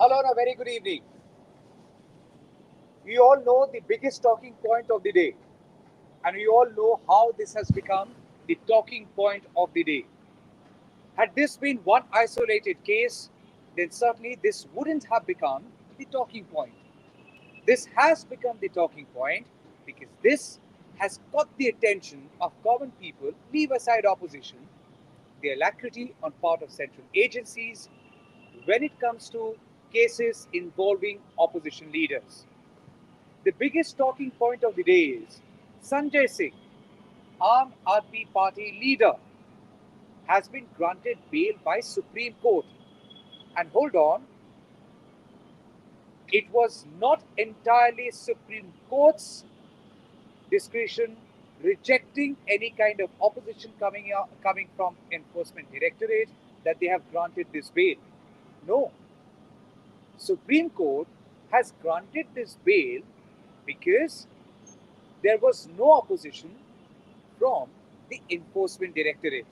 Hello and a very good evening. We all know the biggest talking point of the day, and we all know how this has become the talking point of the day. Had this been one isolated case, then certainly this wouldn't have become the talking point. This has become the talking point because this has caught the attention of common people, leave aside opposition, the alacrity on part of central agencies when it comes to cases involving opposition leaders. The biggest talking point of the day is Sanjay Singh, Aam Aadmi Party leader, has been granted bail by Supreme Court. And hold on, it was not entirely Supreme Court's discretion rejecting any kind of opposition coming from Enforcement Directorate that they have granted this bail. No, Supreme Court has granted this bail because there was no opposition from the Enforcement Directorate.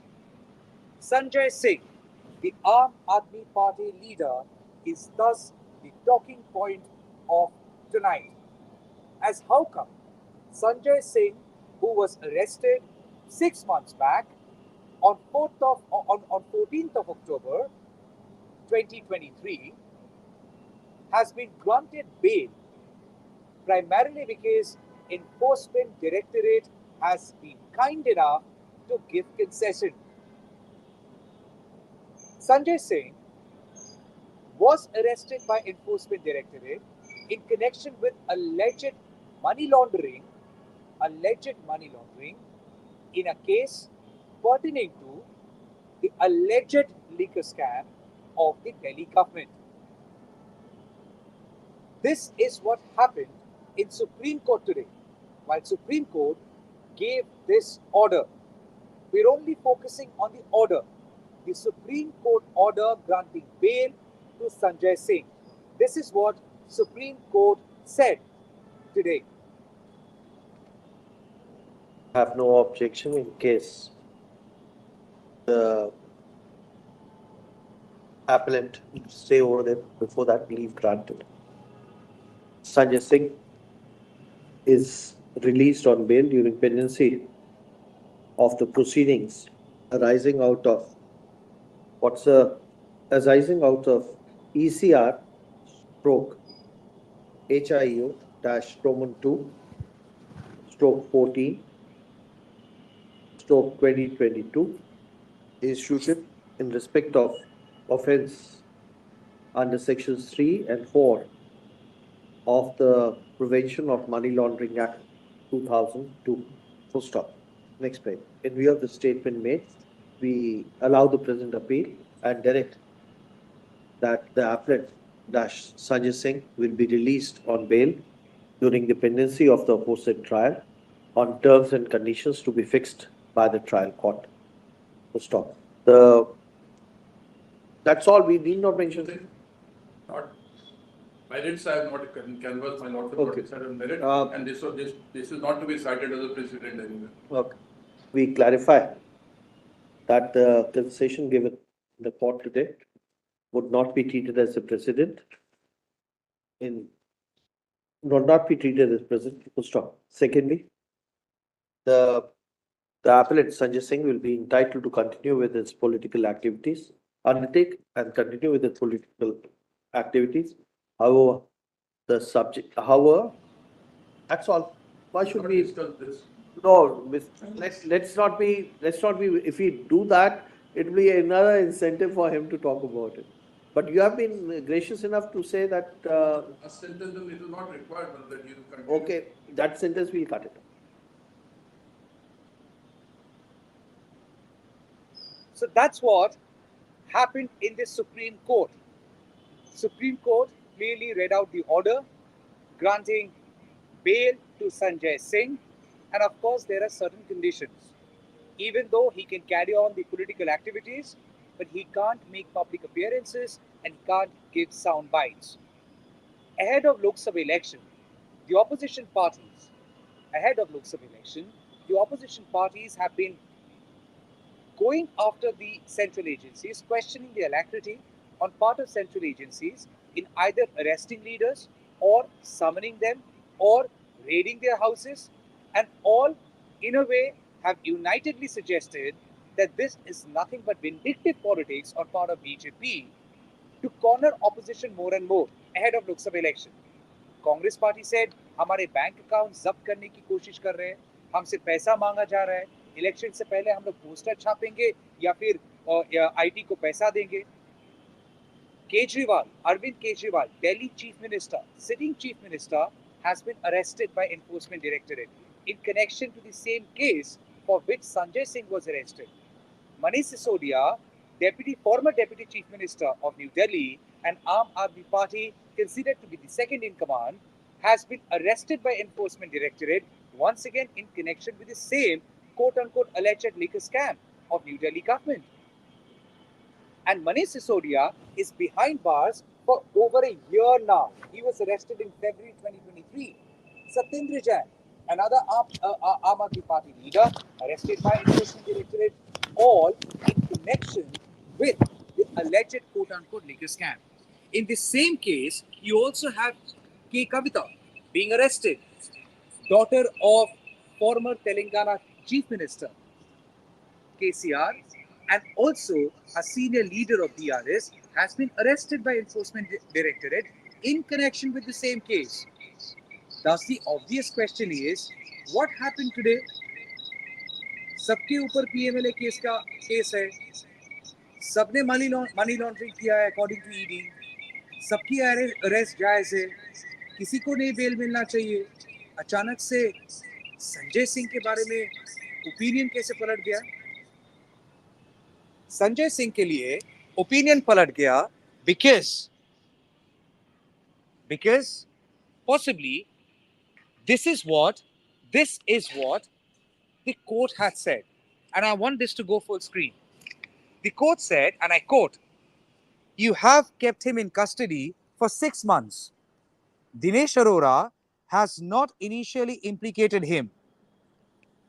Sanjay Singh, the Aam Aadmi Party leader, is thus the talking point of tonight. As how come Sanjay Singh, who was arrested 6 months back on 14th of October 2023, has been granted bail primarily because Enforcement Directorate has been kind enough to give concession. Sanjay Singh was arrested by Enforcement Directorate in connection with alleged money laundering in a case pertaining to the alleged liquor scam of the Delhi government. This is what happened in Supreme Court today. While Supreme Court gave this order, we're only focusing on the order. The Supreme Court order granting bail to Sanjay Singh. This is what Supreme Court said today. Have no objection in case the appellant stay over there before that leave granted. Sanjay Singh is released on bail during pendency of the proceedings arising out of ECR stroke HIO dash Roman 2 stroke 14 stroke 2022 issued in respect of offence under sections 3 and 4 of the Prevention of Money Laundering Act 2002. Full stop. Next page. In view of the statement made, we allow the present appeal and direct that the appellant dash Sanjay Singh will be released on bail during the pendency of the aforesaid trial on terms and conditions to be fixed by the trial court. Full stop. That's all. We need not mention. Not merits. I have not canvassed my lordship Okay. decided on merit, and this is not to be cited as a precedent anywhere. Okay. We clarify that the concession given in the court today would not be treated as a precedent would not be treated as precedent. Full stop. Secondly, the appellant Sanjay Singh will be entitled to continue with his political activities, undertake and continue with his political activities. However, that's all. Why should we discuss this? No, let's not be, if we do that, it will be another incentive for him to talk about it. But you have been gracious enough to say that, A sentence, it is not required that you continue. okay, that sentence we'll cut it. So that's what happened in the Supreme Court. Supreme Court clearly read out the order granting bail to Sanjay Singh, and of course there are certain conditions. Even though he can carry on the political activities, but he can't make public appearances and he can't give sound bites. Ahead of Lok Sabha election, the opposition parties, ahead of Lok Sabha election, the opposition parties have been going after the central agencies, questioning the alacrity on part of central agencies in either arresting leaders or summoning them or raiding their houses, and all, in a way, have unitedly suggested that this is nothing but vindictive politics on part of BJP to corner opposition more and more ahead of Lok Sabha election. Congress party said हमारे bank account जब्त करने की कोशिश कर रहे हैं, हमसे पैसा मांगा जा रहा है, इलेक्शन से पहले हम लोग पोस्टर छापेंगे या फिर आईटी को पैसा देंगे. Kejriwal, Arvind Kejriwal, Delhi Chief Minister, sitting Chief Minister, has been arrested by Enforcement Directorate in connection to the same case for which Sanjay Singh was arrested. Manish Sisodia, former Deputy Chief Minister of New Delhi and Aam Aadmi Party, considered to be the second in command, has been arrested by Enforcement Directorate once again in connection with the same quote-unquote alleged liquor scam of New Delhi government. And Manish Sisodia is behind bars for over a year now. He was arrested in February 2023. Satyendra Jain, another Aam Aadmi Party leader, arrested by Enforcement Directorate, all in connection with the alleged quote-unquote liquor scam. In the same case, you also have K. Kavita being arrested, daughter of former Telangana Chief Minister KCR, and also a senior leader of DRS, has been arrested by Enforcement Directorate in connection with the same case. Thus, the obvious question is, what happened today? सबके ऊपर PMLA case है, सबने money laundering किया है according to ED, सबकी arrest जायज है, किसी को नहीं बेल मिलना चाहिए. अचानक से संजय सिंह के बारे में ओपिनियन कैसे पलट गया? संजय सिंह के लिए ओपिनियन पलट गया because possibly this is what the court had said, and I want this to go full screen. The court said, and I quote, "You have kept him in custody for 6 months. Dinesh Arora has not initially implicated him.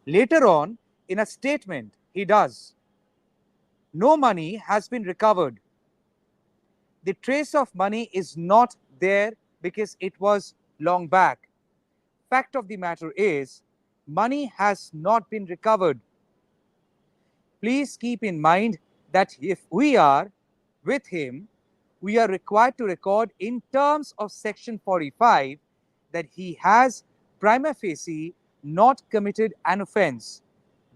Later on, in a statement, he does. No money has been recovered. The trace of money is not there because it was long back. Fact of the matter is, money has not been recovered. Please keep in mind that if we are with him, we are required to record in terms of Section 45 that he has prima facie not committed an offence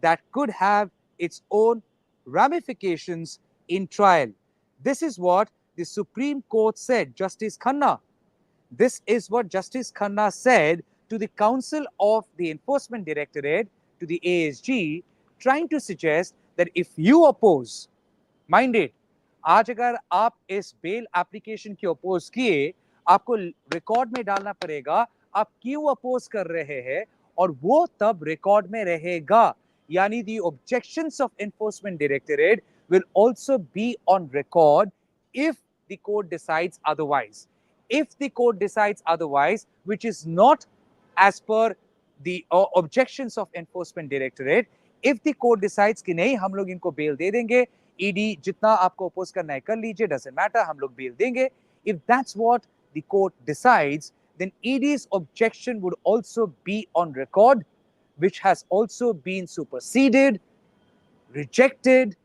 that could have its own ramifications in trial." This is what the Supreme Court said, Justice Khanna. This is what Justice Khanna said to the Council of the Enforcement Directorate, to the ASG, trying to suggest that if you oppose, mind it, आज अगर आप इस bail application की oppose किए, आपको record में डालना पड़ेगा आप क्यों अपोज कर रहे हैं, और वो तब रिकॉर्ड में रहेगा. यानी the objections of Enforcement Directorate will also be on record if the court decides otherwise. If the court decides otherwise, which is not as per the objections of Enforcement Directorate, if the court decides कि नहीं हम लोग इनको bell दे देंगे, ED जितना आपको oppose करना है कर लीजिए, doesn't matter, हम लोग बेल देंगे. If that's what the court decides, then ED's objection would also be on record, which has also been superseded, rejected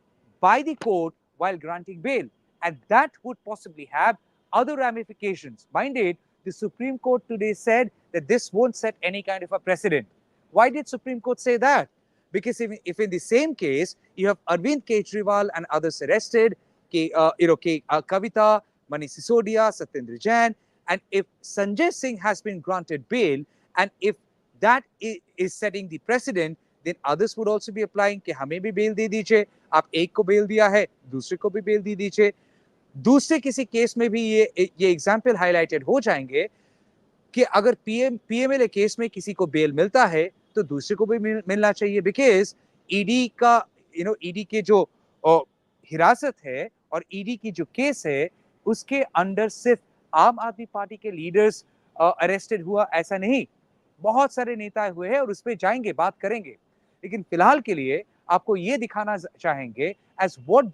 by the court while granting bail. And that would possibly have other ramifications. Mind it, the Supreme Court today said that this won't set any kind of a precedent. Why did Supreme Court say that? Because if in the same case you have Arvind Kejriwal and others arrested, Kavita, Manish Sisodia, Satyendra Jain, and if Sanjay Singh has been granted bail, and if that is setting the precedent, then others would also be applying कि हमें भी bell दे दीजिए, आप एक को bell दिया है, दूसरे को भी बेल दे दीजिए. दूसरे किसी केस में भी ये एग्जाम्पल हाईलाइटेड हो जाएंगे कि अगर पीएमएलए केस में किसी को बेल मिलता है तो दूसरे को भी मिलना चाहिए, बिकॉज ईडी का ईडी के जो हिरासत है और ईडी की जो केस है उसके अंडर सिर्फ आम आदमी पार्टी के लीडर्स अरेस्टेड हुआ ऐसा नहीं, बहुत सारे नेता हुए हैं और उस पर जाएंगे, बात करेंगे. लेकिन फिलहाल के लिए आपको ये दिखाना चाहेंगे as what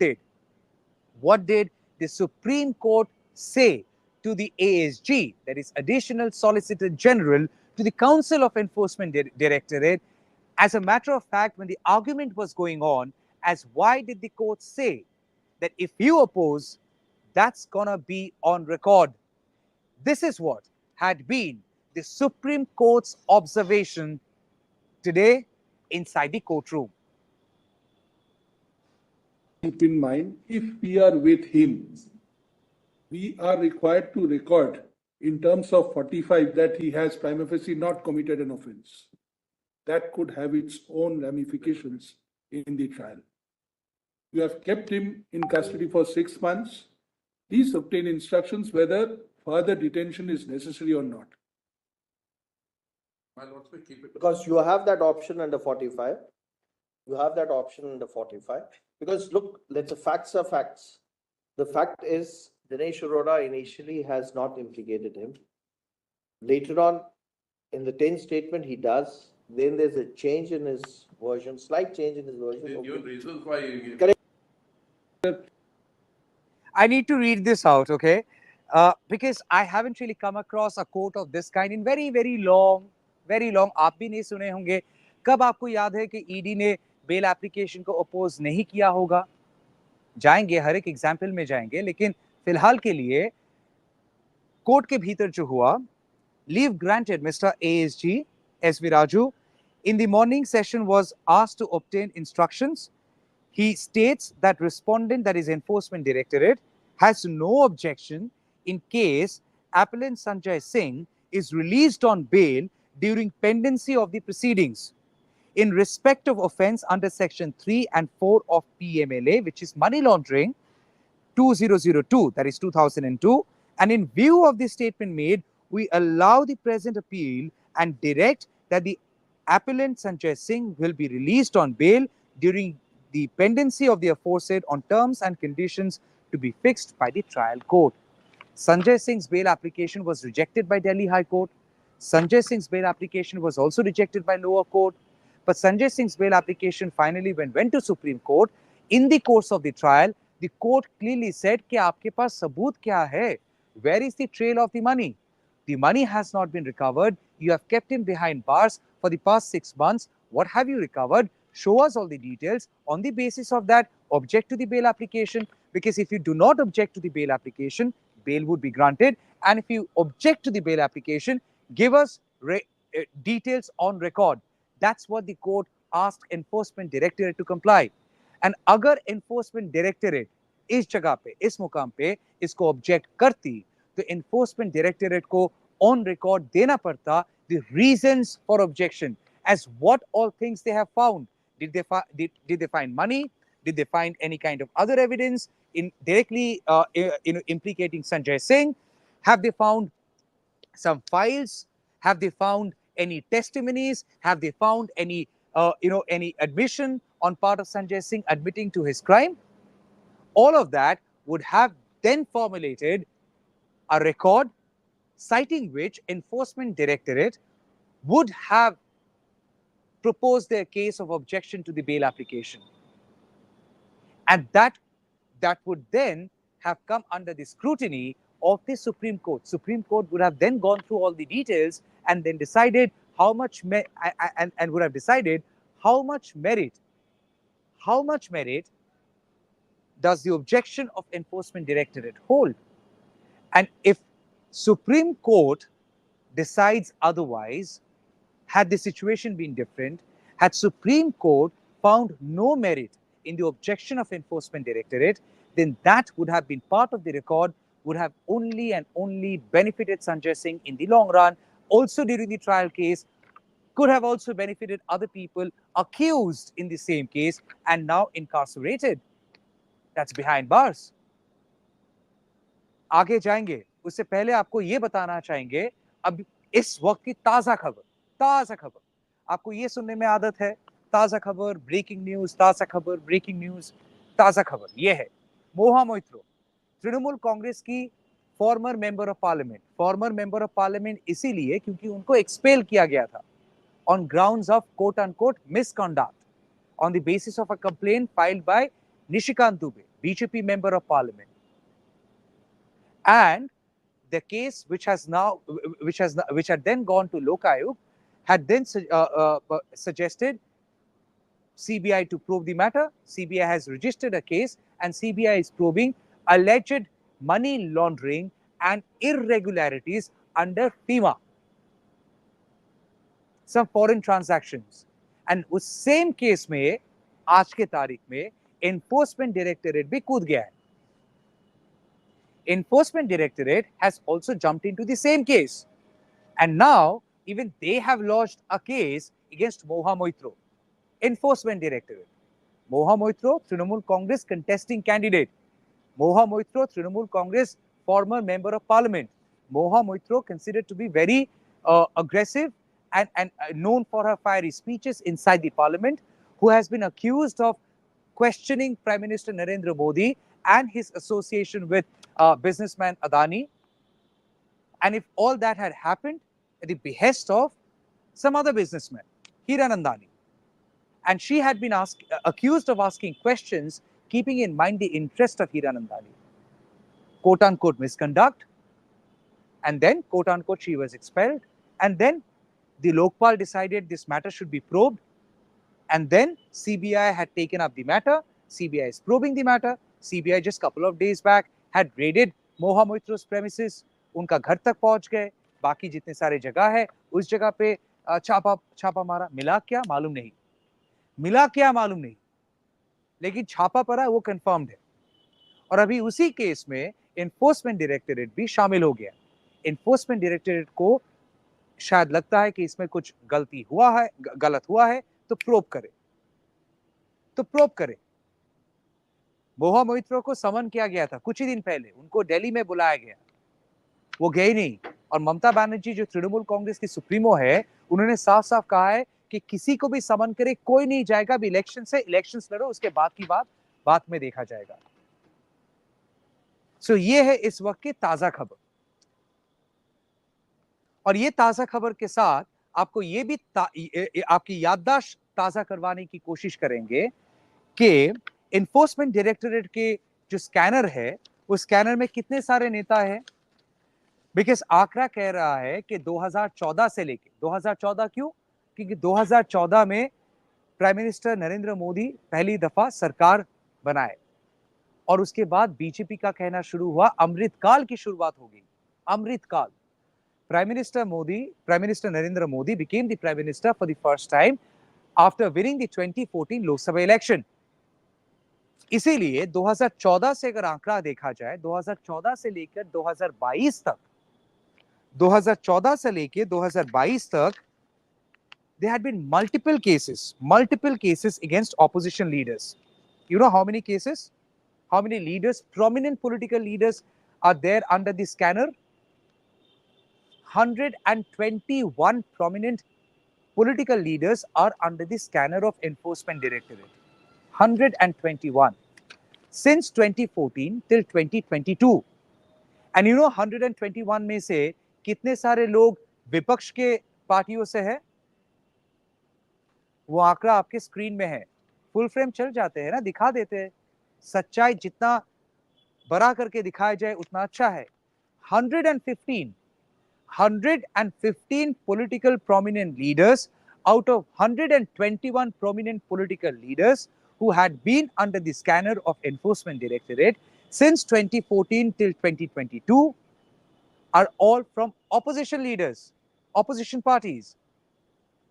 did the Supreme Court say to the ASG, that is Additional Solicitor General to the Council of Enforcement Directorate, as a matter of fact, when the argument was going on, as why did the court say that if you oppose, that's gonna be on record. This is what had been the Supreme Court's observation today inside the courtroom. Keep in mind, if we are with him, we are required to record in terms of 45 that he has prima facie not committed an offense. That could have its own ramifications in the trial. You have kept him in custody for 6 months. Please obtain instructions whether further detention is necessary or not. My lords, we keep it. Because you have that option under 45. You have that option under 45. Because look, the facts are facts. The fact is, Dinesh Arora initially has not implicated him. Later on, in the 10th statement, he does. Then there's a change in his version, slight change in his version. Your reasons why you Correct. I need to read this out, okay? Because I haven't really come across a quote of this kind in very, very long. आप भी नहीं सुने होंगे. कब आपको याद है कि ईडी ने बेल एप्लीकेशन को अपोज नहीं किया होगा? जाएंगे, हर एक एग्जाम्पल में जाएंगे, लेकिन फिलहाल के लिए कोर्ट के भीतर जो हुआ, leave granted, Mr. ASG S. Viraju, in the morning session was asked to obtain instructions. He states that respondent, that is Enforcement Directorate, has no objection in case appellant Sanjay Singh is released on bail during pendency of the proceedings in respect of offence under section 3 and 4 of PMLA, which is money laundering 2002, that is 2002, and in view of the statement made, we allow the present appeal and direct that the appellant Sanjay Singh will be released on bail during the pendency of the aforesaid on terms and conditions to be fixed by the trial court. Sanjay Singh's bail application was rejected by Delhi High Court. Sanjay Singh's bail application was also rejected by lower court. But Sanjay Singh's bail application finally went to Supreme Court. In the course of the trial, the court clearly said कि आपके पास सबूत क्या है? Where is the trail of the money? The money has not been recovered. You have kept him behind bars for the past 6 months. What have you recovered? Show us all the details. On the basis of that, object to the bail application. Because if you do not object to the bail application, bail would be granted. And if you object to the bail application, give us details on record. That's what the court asked Enforcement Directorate to comply. And अगर Enforcement Directorate इस जगह पे, इस मुकाम पे इसको object करती, तो Enforcement Directorate को on record देना पड़ता the reasons for objection, as what all things they have found. Did they find money? Did they find any kind of other evidence in directly implicating Sanjay Singh? Have they found some files? Have they found any testimonies? Have they found any any admission on part of Sanjay Singh admitting to his crime? All of that would have then formulated a record citing which Enforcement Directorate would have proposed their case of objection to the bail application. And that would then have come under the scrutiny of the Supreme Court. Supreme Court would have then gone through all the details and then decided how much and would have decided how much merit does the objection of Enforcement Directorate hold. And if Supreme Court decides otherwise, had the situation been different, had Supreme Court found no merit in the objection of Enforcement Directorate, then that would have been part of the record, would have only and only benefited Sanjay Singh in the long run, also during the trial case, could have also benefited other people accused in the same case and now incarcerated. That's behind bars. आगे जाएंगे, उससे पहले आपको ये बताना चाहेंगे, अब इस वक्त की ताज़ा खबर, आपको ये सुनने में आदत है, ताज़ा खबर, ब्रेकिंग न्यूज़, ताज़ा खबर, ब्रेकिंग न्यूज़, ताज़ा खबर, ये है मोहा मोइत्रो, तृणमूल कांग्रेस की फॉर्मर मेंबर ऑफ पार्लियामेंट इसीलिए क्योंकि उनको एक्सपेल किया गया था on grounds of quote-unquote misconduct on the basis of a complaint filed by Nishikant Dubey, BJP member of parliament. And the case which had then gone to Lokayuk had then suggested CBI to probe the matter. CBI has registered a case, and CBI is probing alleged money laundering and irregularities under FEMA, some foreign transactions. And उस same case में आज के तारीख में enforcement directorate भी कूद गया है. Enforcement Directorate has also jumped into the same case. And now, even they have lodged a case against Moha Moitro. Enforcement Directorate. Moha Moitro, Trinamool Congress contesting candidate. Moha Moitro, Trinamool Congress former member of parliament. Moha Moitro considered to be very aggressive and known for her fiery speeches inside the parliament, who has been accused of questioning Prime Minister Narendra Modi and his association with businessman Adani. And if all that had happened at the behest of some other businessman, Hiranandani, and she had been accused of asking questions keeping in mind the interest of Hiranandani, quote unquote misconduct, and then quote unquote she was expelled, and then the Lokpal decided this matter should be probed, and then CBI had taken up the matter. CBI is probing the matter. CBI just couple of days back had raided Moha Moitro's premises. उनका घर तक पहुंच गए. बाकी जितने सारे जगह है उस जगह पे छापा मारा. मिला क्या मालूम नहीं. मिला क्या मालूम नहीं. लेकिन छापा पड़ा वो कंफर्म्ड है. और अभी उसी केस में एनफोर्समेंट डायरेक्टरेट भी शामिल हो गया. एनफोर्समेंट डायरेक्टरेट को शायद लगता है कि इसमें कुछ गलती हुआ है, गलत हुआ है, तो प्रोब करे. मोहा मोइत्रो को समन किया गया था कुछ ही दिन पहले. उनको दिल्ली में बुलाया गया, वो गए नहीं. और ममता बनर्जी जो तृणमूल कांग्रेस की सुप्रीमो है, उन्होंने साफ साफ कहा है कि किसी को भी समन करे कोई नहीं जाएगा. अभी इलेक्शन से इलेक्शंस लड़ो, उसके बाद की बात में देखा जाएगा. सो ये है इस वक्त की ताजा खबर. और ये ताजा खबर के साथ आपको ये भी आपकी याददाश्त ताजा करवाने की कोशिश करेंगे कि एनफोर्समेंट डायरेक्टरेट के जो स्कैनर है, उस स्कैनर में कितने सारे नेता हैं. बिकॉज आंकड़ा कह रहा है कि 2014 से लेके 2014 क्यों? क्योंकि 2014 में प्राइम मिनिस्टर नरेंद्र मोदी पहली दफा सरकार बनाए और उसके बाद बीजेपी का कहना शुरू हुआ अमृतकाल की शुरुआत हो गई. अमृतकाल. Prime Minister Narendra Modi became the Prime Minister for the first time after winning the 2014 Lok Sabha election. इसीलिए 2014 से अगर आंकड़ा देखा जाए, 2014 से लेकर 2022 तक, 2014 से लेकर 2022 तक, there had been multiple cases against opposition leaders. You know how many cases? How many leaders, prominent political leaders, are there under the scanner? 121 prominent political leaders are under the scanner of Enforcement Directorate. 121 since 2014 till 2022. And you know 121 में से कितने सारे लोग विपक्ष के पार्टियों से है? वो आंकड़ा आपके स्क्रीन में है. फुल फ्रेम चल जाते हैं ना, दिखा देते हैं. सच्चाई जितना बड़ा करके दिखाया जाए उतना अच्छा है. 115 political prominent leaders out of 121 prominent political leaders who had been under the scanner of Enforcement Directorate since 2014 till 2022 are all from opposition leaders, opposition parties,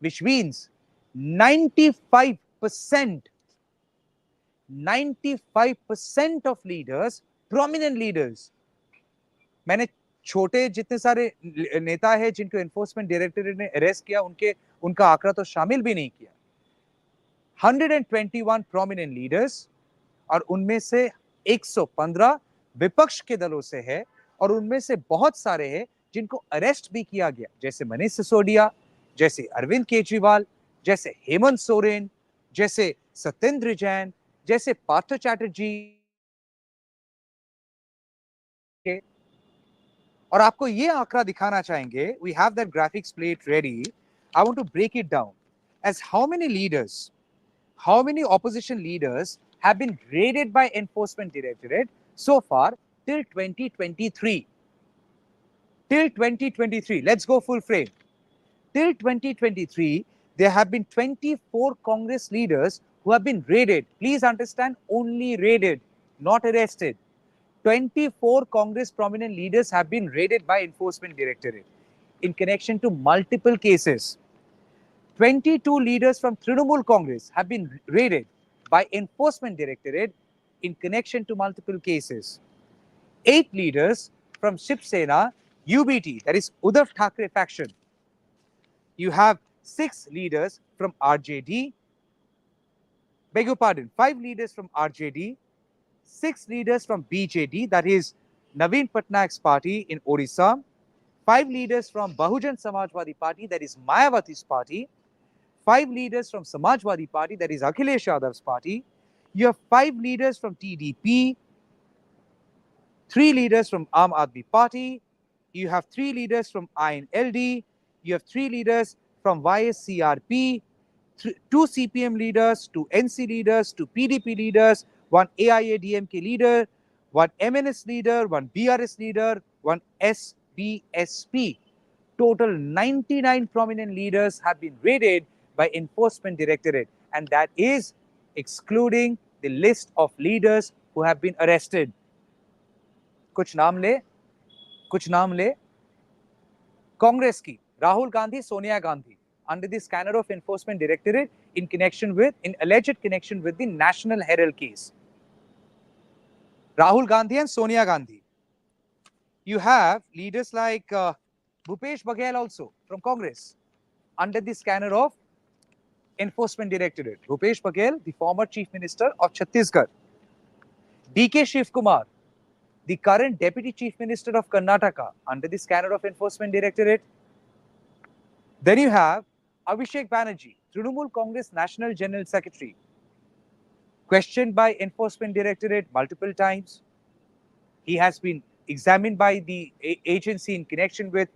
which means 95% of leaders, prominent leaders. मैंने छोटे जितने सारे नेता है जिनको enforcement directorate ने arrest किया, उनका आंकड़ा तो शामिल भी नहीं किया. 121 प्रोमिनेंट लीडर्स, और उनमें से 115 विपक्ष के दलों से है, और उनमें से बहुत सारे हैं जिनको अरेस्ट भी किया गया, जैसे मनीष सिसोदिया, जैसे अरविंद केजरीवाल, जैसे हेमंत सोरेन, जैसे सत्येंद्र जैन, जैसे पार्थ चैटर्जी. और आपको ये आंकड़ा दिखाना चाहेंगे. We have that graphics plate ready. I want to break it down as how many opposition leaders have been raided by Enforcement Directorate so far till 2023. Till 2023, let's go full frame. Till 2023, there have been 24 Congress leaders who have been raided. Please understand, only raided, not arrested. 24 Congress prominent leaders have been raided by Enforcement Directorate in connection to multiple cases. 22 leaders from Trinamool Congress have been raided by Enforcement Directorate in connection to multiple cases. 8 leaders from Shiv Sena, UBT, that is Uddhav Thackeray faction. You have 6 leaders from RJD, beg your pardon, 5 leaders from RJD, 6 leaders from BJD, that is Naveen Patnaik's party in Odisha, 5 leaders from Bahujan Samajwadi Party, that is Mayawati's party, 5 leaders from Samajwadi Party, that is Akhilesh Yadav's party. You have 5 leaders from TDP, 3 leaders from Aam Aadmi Party. You have 3 leaders from INLD. You have 3 leaders from YSCRP, 2 CPM leaders, 2 NC leaders, 2 PDP leaders, 1 AIADMK leader, 1 MNS leader, 1 BRS leader, 1 SBSP. Total 99 prominent leaders have been raided by Enforcement Directorate, and that is excluding the list of leaders who have been arrested. कुछ नाम ले, कुछ नाम ले. Congress की Rahul Gandhi, Sonia Gandhi, under the scanner of Enforcement Directorate in alleged connection with the National Herald case. Rahul Gandhi and Sonia Gandhi. You have leaders like Bhupesh Baghel also from Congress under the scanner of Enforcement Directorate. Bhupesh Baghel, the former Chief Minister of Chhattisgarh. DK Shiv Kumar, the current Deputy Chief Minister of Karnataka, under the scanner of Enforcement Directorate. Then you have Abhishek Banerjee, Trinamool Congress National General Secretary, questioned by Enforcement Directorate multiple times. He has been examined by the agency in connection with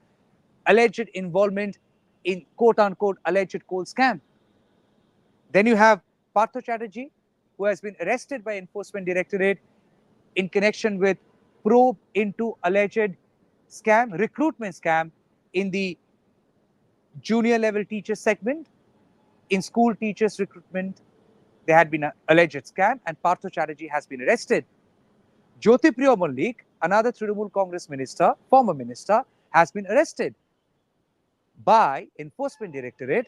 alleged involvement in quote-unquote alleged coal scam. Then you have Partho Chatterjee, who has been arrested by Enforcement Directorate in connection with probe into alleged scam, recruitment scam in the junior level teacher segment, in school teachers recruitment. There had been an alleged scam, and Partho Chatterjee has been arrested. Jyotipriya Mallik, another Trinamool Congress minister, former minister, has been arrested by Enforcement Directorate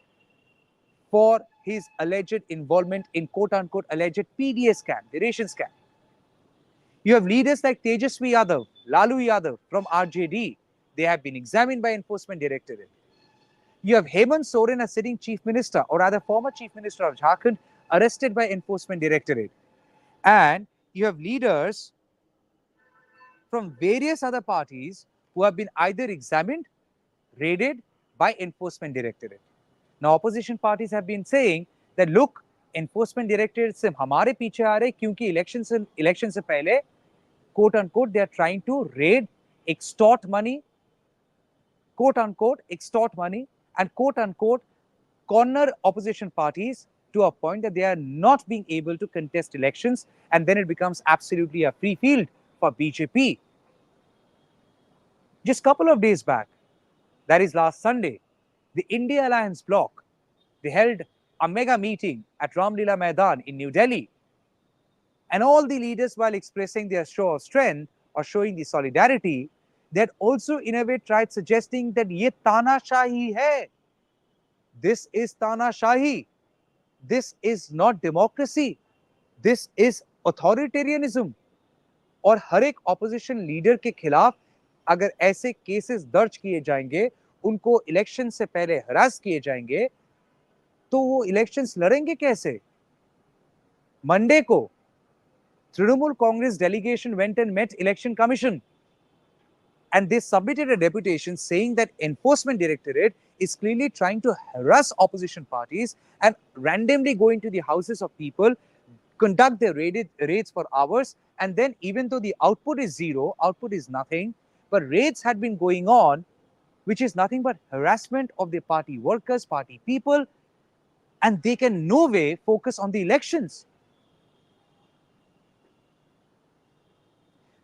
for his alleged involvement in quote-unquote alleged PDA scam, the ration scam. You have leaders like Tejaswi Yadav, Lalu Yadav from RJD. They have been examined by Enforcement Directorate. You have Hemant Soren, a sitting Chief Minister, or rather former Chief Minister of Jharkhand, arrested by Enforcement Directorate. And you have leaders from various other parties who have been either examined, raided by Enforcement Directorate. Now, opposition parties have been saying that look, Enforcement Directorate से हमारे पीछे आ रहे क्योंकि election से पहले quote unquote they are trying to raid, extort money, quote unquote extort money, and quote unquote corner opposition parties to a point that they are not being able to contest elections, and then it becomes absolutely a free field for BJP. Just a couple of days back, that is last Sunday, the India Alliance bloc, they held a mega meeting at Ramlila Maidan in New Delhi. And all the leaders, while expressing their show of strength or showing the solidarity, they had also in a way tried suggesting that ye tanashahi hai. This is tanashahi. This is not democracy. This is authoritarianism. और हर एक opposition leader के खिलाफ अगर ऐसे cases दर्ज किए जाएंगे, उनको इलेक्शन से पहले हरास किए जाएंगे, तो वो इलेक्शंस लड़ेंगे कैसे? मंडे को Trinamool Congress delegation went and met Election Commission, and they submitted a deputation saying that Enforcement Directorate is clearly trying to harass opposition parties and randomly go into the houses of people, conduct their raids for hours, and then even though the output is zero, output is nothing, but raids had been going on, which is nothing but harassment of the party workers, party people, and they can no way focus on the elections.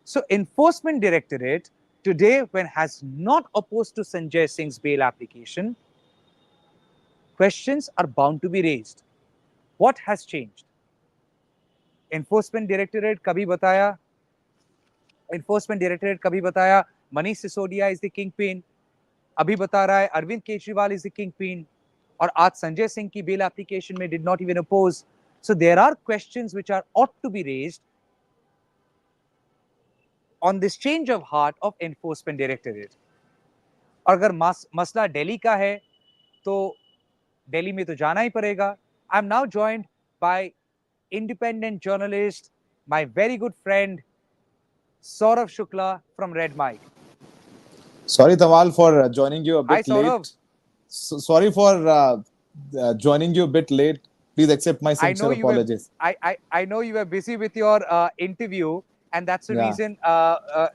So Enforcement Directorate today, when has not opposed to Sanjay Singh's bail application, questions are bound to be raised. What has changed? Enforcement Directorate कभी बताया, Enforcement Directorate कभी बताया Manish Sisodia is the kingpin, अभी बता रहा है Arvind Kejriwal is the kingpin, और आज संजय सिंह की bail application में did not even oppose. So there are questions which are ought to be raised on this change of heart of Enforcement Directorate. और अगर मसला दिल्ली का है तो दिल्ली में तो जाना ही पड़ेगा. I am now joined by independent journalist, my very good friend Saurav Shukla from Red Mike. Sorry, Tamal, for joining you a bit Hi, Saurav. late. Sorry for joining you a bit late. Please accept my sincere apologies. I know you were busy with your interview, and that's the reason.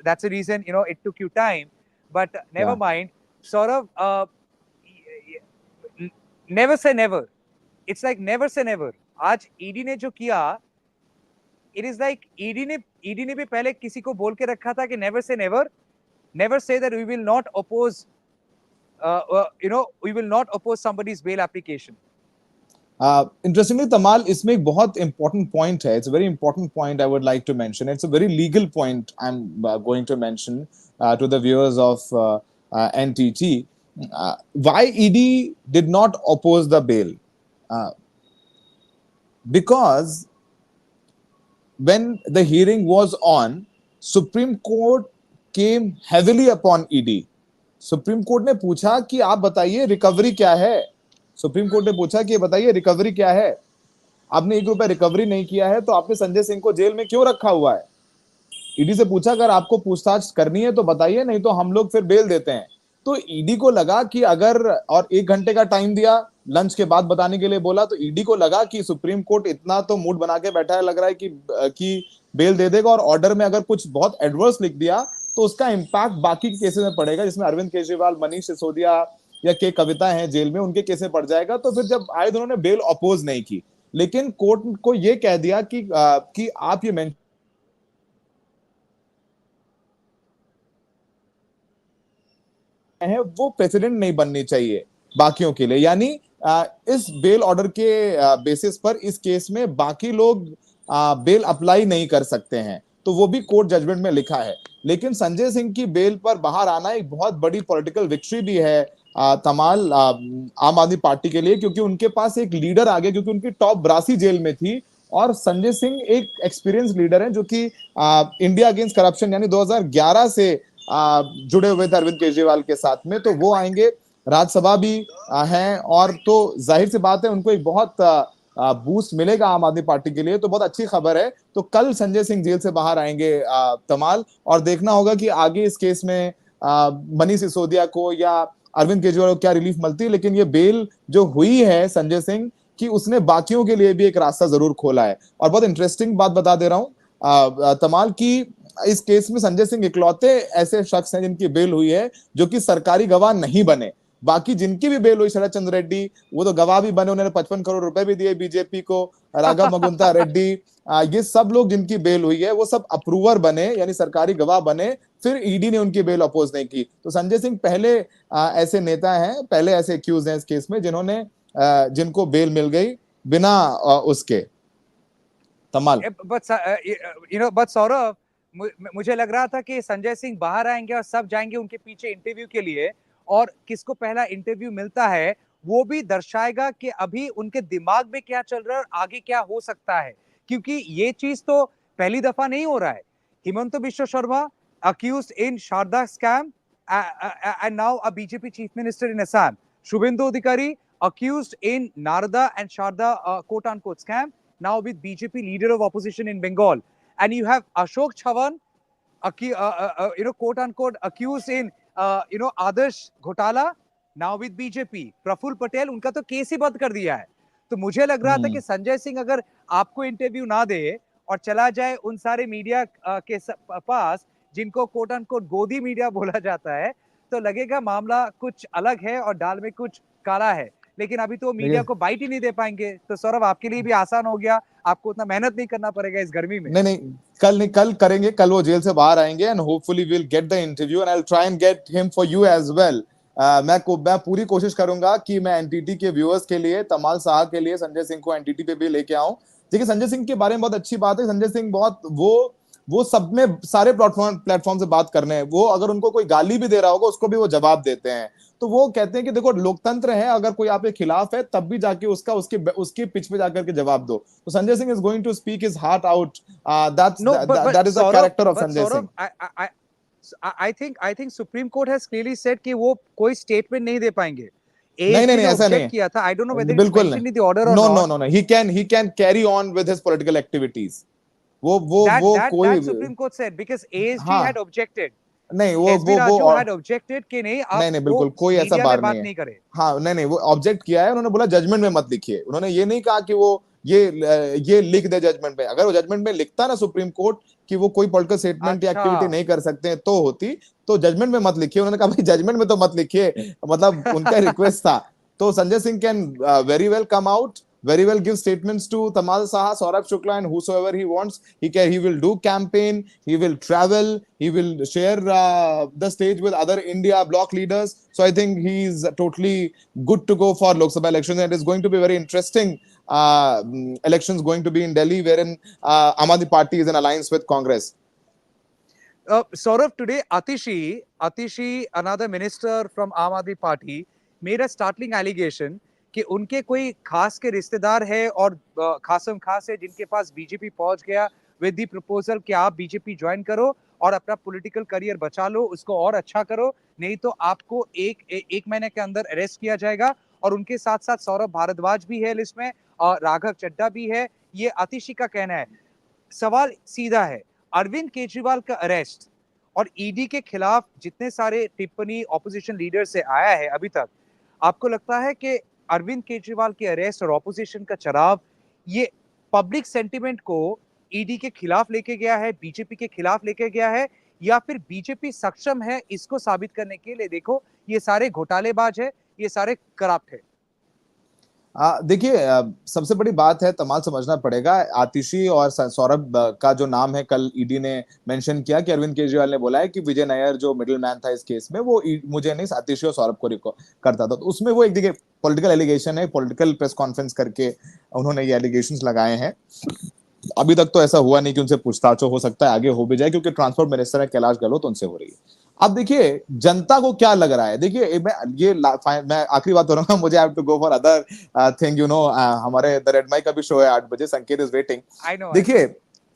That's the reason it took you time. But never mind, Saurav. Never say never. It's like never say never. आज ED ने जो किया, it is like ED ने भी पहले किसी को बोल के रखा था कि never say never say that we will not oppose we will not oppose somebody's bail application. Interestingly, Tamal, इसमें एक बहुत important point है. It's a very important point I would like to mention. It's a very legal point I'm going to mention to the viewers of NTT. Why ED did not oppose the bail? Because when the hearing was on, Supreme Court came heavily upon ED. Supreme court ने पूछा कि आप बताइए recovery क्या है. Supreme court ने पूछा कि बताइए रिकवरी क्या है. आपने ₹1 रिकवरी नहीं किया है तो आपने संजय सिंह को जेल में क्यों रखा हुआ है. ईडी से पूछा अगर आपको पूछताछ करनी है तो बताइए, नहीं तो हम लोग फिर बेल देते हैं. तो ईडी को लगा कि अगर, और 1 घंटे का टाइम दिया, लंच के बाद बताने के लिए बोला, तो ईडी को लगा कि सुप्रीम कोर्ट इतना तो मूड बना के बैठा है, लग रहा है कि बेल दे देगा, और ऑर्डर में अगर कुछ बहुत एडवर्स लिख दिया तो उसका इंपैक्ट बाकी के केसेस में पड़ेगा, जिसमें अरविंद केजरीवाल, मनीष सिसोदिया या के कविता हैं जेल में, उनके केस में पड़ जाएगा. तो फिर जब आए दोनों ने बेल अपोज नहीं की, लेकिन कोर्ट को यह कह दिया कि आप ये मेंशन है वो प्रेसिडेंट नहीं बननी चाहिए बाकियों के लिए. यानी इस बेल ऑर्डर के बेसिस पर इस केस में बाकी लोग बेल अप्लाई नहीं कर सकते हैं. तो वो भी कोर्ट जजमेंट में लिखा है. लेकिन संजय सिंह की बेल पर बाहर आना एक बहुत बड़ी पॉलिटिकल विक्ट्री भी है तमाल आम आदमी पार्टी के लिए, क्योंकि उनके पास एक लीडर आ गया, क्योंकि उनकी टॉप ब्रासी जेल में थी, और संजय सिंह एक एक्सपीरियंस लीडर है जो कि इंडिया अगेंस्ट करप्शन यानी 2011 से जुड़े हुए थे अरविंद केजरीवाल के साथ में. तो वो आएंगे, राज्यसभा भी हैं, और तो जाहिर सी बात है उनको एक बहुत बूस्ट मिलेगा आम आदमी पार्टी के लिए. तो बहुत अच्छी खबर है. तो कल संजय सिंह जेल से बाहर आएंगे तमाल, और देखना होगा कि आगे इस केस में मनीष सिसोदिया को या अरविंद केजरीवाल को क्या रिलीफ मिलती है. लेकिन ये बेल जो हुई है संजय सिंह की, उसने बाकियों के लिए भी एक रास्ता जरूर खोला है. और बहुत इंटरेस्टिंग बात बता दे रहा हूं तमाल की, इस केस में संजय सिंह इकलौते ऐसे शख्स हैं जिनकी बेल हुई है जो कि सरकारी गवाह नहीं बने. बाकी जिनकी भी बेल हुई, शरद चंद्र रेड्डी, वो तो गवाह भी बने, उन्होंने 55 करोड़ रुपए भी दिए बीजेपी को. राघव मगुंता रेड्डी, ये सब लोग जिनकी बेल हुई है वो सब अप्रूवर बने, यानी सरकारी गवाह बने. फिर ईडी ने उनकी बेल अपोज नहीं की. तो संजय सिंह पहले ऐसे नेता हैं, पहले ऐसे एक्यूज हैं इस केस में जिन्होंने जिनको बेल मिल गई बिना उसके. तमाल, but सौरभ, मुझे लग रहा था कि संजय सिंह बाहर आएंगे और सब जाएंगे उनके पीछे इंटरव्यू के लिए, और किसको पहला इंटरव्यू मिलता है वो भी दर्शाएगा कि अभी उनके दिमाग में क्या चल रहा है और आगे क्या हो सकता है. क्योंकि ये चीज तो पहली दफा नहीं हो रहा है. Himanta Biswa Sharma accused in Sharda scam and now a BJP chief minister in Assam. Shubhendu Adhikari accused in Narada and Sharda quote unquote scam, now with BJP leader of opposition in Bengal. And you have Ashok Chavan, quote unquote accused in Adarsh घोटाला, now with BJP. Praful Patel, उनका तो case ही बंद कर दिया है. तो मुझे लग रहा था कि संजय सिंह अगर आपको इंटरव्यू ना दे और चला जाए उन सारे मीडिया के पास जिनको कोट अनकोट गोदी मीडिया बोला जाता है, तो लगेगा मामला कुछ अलग है और दाल में कुछ काला है. लेकिन अभी तो मीडिया को बाइट ही नहीं दे पाएंगे. तो सौरभ, आपके लिए भी आसान हो गया, आपको उतना मेहनत नहीं करना पड़ेगा इस गर्मी में. नहीं, कल नहीं, कल करेंगे, कल वो जेल से बाहर आएंगे and hopefully will get the interview and I will try and get him for you as well. मैं पूरी कोशिश करूंगा कि मैं एनटीटी के व्यूअर्स के लिए, तमाल साहा के लिए संजय सिंह को एनटीटी पे भी लेके आऊं। देखिए संजय सिंह के बारे में बहुत अच्छी बात है, संजय सिंह बहुत वो सब में सारे प्लेटफॉर्म से बात करने हैं। वो अगर उनको कोई गाली भी दे रहा होगा उसको भी वो जवाब देते हैं। तो वो कहते हैं कि देखो लोकतंत्र है, अगर कोई आपके खिलाफ है तब भी जाके उसका उसके उसके पिच पे जाकर के जवाब दो। तो Sanjay Singh is going to speak his heart out. No, That is the character of but Sanjay Saurabh, Singh. I think Supreme Court has clearly said कि वो कोई statement नहीं दे पाएंगे. नहीं नहीं ASG नहीं, ने ऐसा नहीं object किया था. I don't know है, whether it's बिल्कुल नहीं। mentioned in the order or no no not. No no, he can carry on with his political activities. That वो that कोई, that Supreme Court said because ASG had हाँ, objected. नहीं SB Raju had objected कि नहीं आप नहीं नहीं, वो बिल्कुल कोई ऐसा मीडिया में बार नहीं बात है। नहीं करे. हाँ नहीं नहीं, वो ऑब्जेक्ट किया है, उन्होंने बोला जजमेंट में मत लिखिए। उन्होंने ये नहीं कहा कि वो ये लिख दे जजमेंट में। अगर वो जजमेंट में लिखता ना सुप्रीम कोर्ट कि वो कोई पॉलिटिकल स्टेटमेंट या अच्छा. एक्टिविटी नहीं कर सकते हैं तो होती, तो जजमेंट में मत लिखिए। उन्होंने कहा भाई जजमेंट में तो मत लिखिए, मतलब उनका रिक्वेस्ट था। तो Sanjay Singh can very well come out, very well give statements to Tamal Saha, Saurabh Shukla, and whosoever he wants. He will do campaign, he will travel, he will share the stage with other India bloc leaders. So I think he is totally good to go for Lok Sabha elections. And it is going to be very interesting elections going to be in Delhi, wherein Aam Aadmi Party is in alliance with Congress. Saurabh, today Atishi, another minister from Aam Aadmi Party, made a startling allegation कि उनके कोई खास के रिश्तेदार है और खासम खास है जिनके पास बीजेपी पहुंच गया विद दी प्रपोजल कि आप बीजेपी ज्वाइन करो और अपना पॉलिटिकल करियर बचा लो, उसको और अच्छा करो, नहीं तो आपको एक महीने के अंदर अरेस्ट किया जाएगा। और उनके साथ साथ सौरभ भारद्वाज भी है लिस्ट में और राघव चड्ढा भी है। ये आतिशी का कहना है। सवाल सीधा है, अरविंद केजरीवाल का अरेस्ट और ईडी के खिलाफ जितने सारे टिप्पणी ऑपोजिशन लीडर से आया है अभी तक, आपको लगता है कि अरविंद केजरीवाल के अरेस्ट और ऑपोजिशन का चढ़ाव ये पब्लिक सेंटिमेंट को ईडी के खिलाफ लेके गया है, बीजेपी के खिलाफ लेके गया है, या फिर बीजेपी सक्षम है इसको साबित करने के लिए देखो ये सारे घोटालेबाज है, ये सारे करप्ट है? देखिए, सबसे बड़ी बात है, तमाल समझना पड़ेगा। आतिशी और सौरभ का जो नाम है, कल ईडी ने मेंशन किया कि अरविंद केजरीवाल ने बोला है कि विजय नायर जो मिडिल मैन था इस केस में, वो मुझे नहीं आतिशी और सौरभ को करता था। तो उसमें वो एक देखिए पॉलिटिकल एलिगेशन है, पॉलिटिकल प्रेस कॉन्फ्रेंस करके उन्होंने ये एलिगेशंस लगाए हैं। अभी तक तो ऐसा हुआ नहीं कि उनसे पूछताछ हो सकता है आगे हो भी जाए, क्योंकि ट्रांसपोर्ट मिनिस्टर है कैलाश गहलोत, उनसे हो रही है। अब देखिए जनता को क्या लग रहा है। देखिए मैं आखिरी बात हो रहा हूँ, मुझे have to go for other thing, you know. हमारे द रेड माइक का भी शो है 8 बजे, संकेत इज वेटिंग। I know. देखिए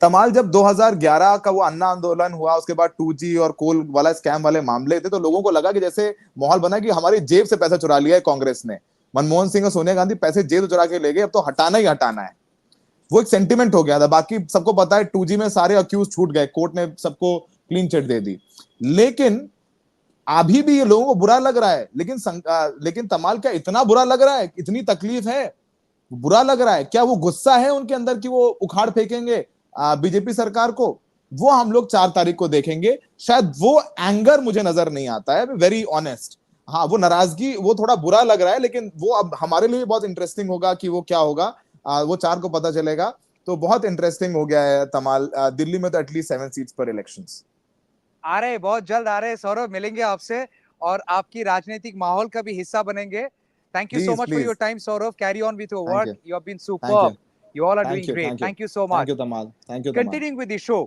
तमाल, जब 2011 का वो अन्ना आंदोलन हुआ, उसके बाद 2G और कोल वाला स्कैम वाले मामले थे, तो लोगों को लगा कि जैसे माहौल बना कि हमारी जेब से पैसा चुरा लिया है कांग्रेस ने, मनमोहन सिंह और सोनिया गांधी पैसे जेब से चुरा के ले गए, अब तो हटाना ही हटाना है। वो एक सेंटिमेंट हो गया था। बाकी सबको पता है 2G में सारे अक्यूज छूट गए, कोर्ट ने सबको क्लीन चिट दे दी। लेकिन अभी भी ये लोगों को बुरा लग रहा है। लेकिन तमाल, क्या इतना बुरा लग रहा है? इतनी तकलीफ है, बुरा लग रहा है क्या? वो गुस्सा है उनके अंदर कि वो उखाड़ फेंकेंगे बीजेपी सरकार को? वो हम लोग 4 तारीख को देखेंगे। शायद वो एंगर मुझे नजर नहीं आता है, वेरी ऑनेस्ट। हाँ, वो नाराजगी, वो थोड़ा बुरा लग रहा है, लेकिन वो अब हमारे लिए बहुत इंटरेस्टिंग होगा कि वो क्या होगा। वो 4 को पता चलेगा। तो बहुत इंटरेस्टिंग हो गया है तमाल। दिल्ली में तो एटलीस्ट 7 सीट्स पर इलेक्शंस आ रहे, बहुत जल्द आ रहे सौरभ, मिलेंगे आपसे और आपकी राजनीतिक माहौल का भी हिस्सा बनेंगे। Thank you so please much for your please. Time Saurabh, carry on with your thank work, you, you have been thank superb, you, you all are doing thank you, great, thank you, thank you so thank much. You Tamal, thank you Tamal. Continuing with the show,